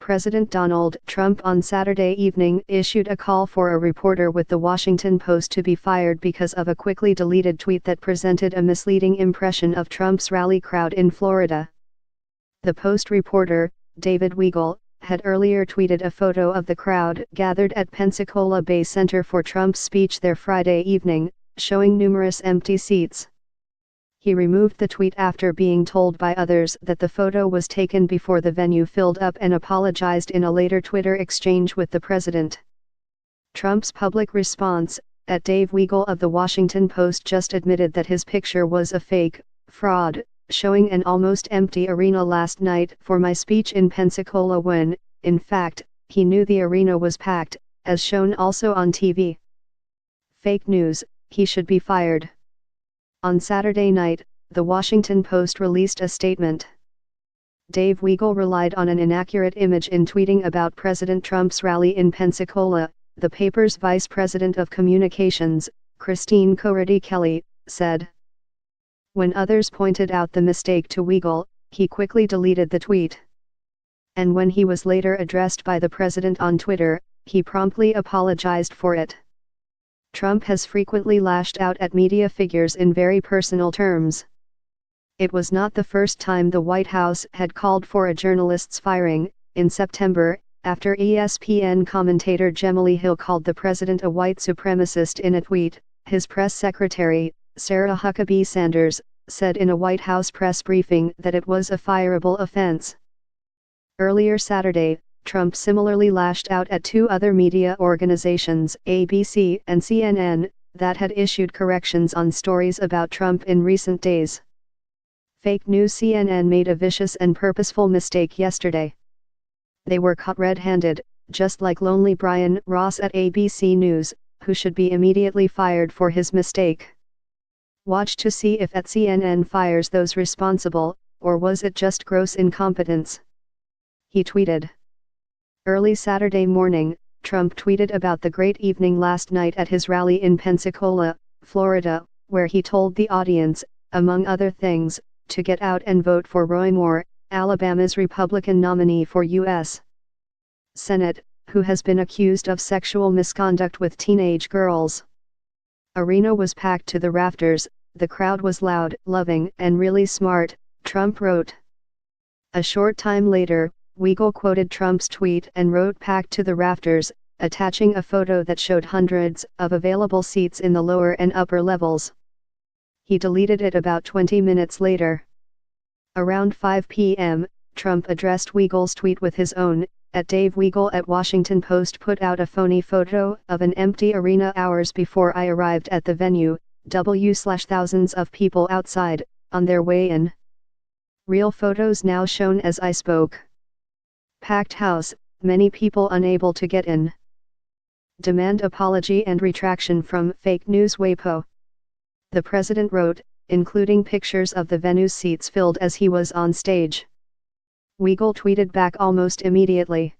President Donald Trump on Saturday evening issued a call for a reporter with The Washington Post to be fired because of a quickly deleted tweet that presented a misleading impression of Trump's rally crowd in Florida. The Post reporter, David Weigel, had earlier tweeted a photo of the crowd gathered at Pensacola Bay Center for Trump's speech there Friday evening, showing numerous empty seats. He removed the tweet after being told by others that the photo was taken before the venue filled up and apologized in a later Twitter exchange with the president. Trump's public response, at Dave Weigel of The Washington Post, just admitted that his picture was a fake, fraud, showing an almost empty arena last night for my speech in Pensacola when, in fact, he knew the arena was packed, as shown also on TV. Fake news, he should be fired. On Saturday night, The Washington Post released a statement. Dave Weigel relied on an inaccurate image in tweeting about President Trump's rally in Pensacola, the paper's vice president of communications, Christine Corradi-Kelly, said. When others pointed out the mistake to Weigel, he quickly deleted the tweet. And when he was later addressed by the president on Twitter, he promptly apologized for it. Trump has frequently lashed out at media figures in very personal terms. It was not the first time the White House had called for a journalist's firing. In September, after ESPN commentator Gemma Hill called the president a white supremacist in a tweet, his press secretary, Sarah Huckabee Sanders, said in a White House press briefing that it was a fireable offense. Earlier Saturday, Trump similarly lashed out at two other media organizations, ABC and CNN, that had issued corrections on stories about Trump in recent days. Fake news: CNN made a vicious and purposeful mistake yesterday. They were caught red-handed, just like lonely Brian Ross at ABC News, who should be immediately fired for his mistake. Watch to see if at CNN fires those responsible, or was it just gross incompetence? He tweeted. Early Saturday morning, Trump tweeted about the great evening last night at his rally in Pensacola, Florida, where he told the audience, among other things, to get out and vote for Roy Moore, Alabama's Republican nominee for U.S. Senate, who has been accused of sexual misconduct with teenage girls. Arena was packed to the rafters, the crowd was loud, loving, and really smart, Trump wrote. A short time later, Weigel quoted Trump's tweet and wrote "packed to the rafters," attaching a photo that showed hundreds of available seats in the lower and upper levels. He deleted it about 20 minutes later. Around 5 p.m., Trump addressed Weigel's tweet with his own, at Dave Weigel at Washington Post put out a phony photo of an empty arena hours before I arrived at the venue, thousands of people outside, on their way in. Real photos now shown as I spoke. Packed house, many people unable to get in. Demand apology and retraction from fake news WAPO. The president wrote, including pictures of the venue's seats filled as he was on stage. Weigel tweeted back almost immediately.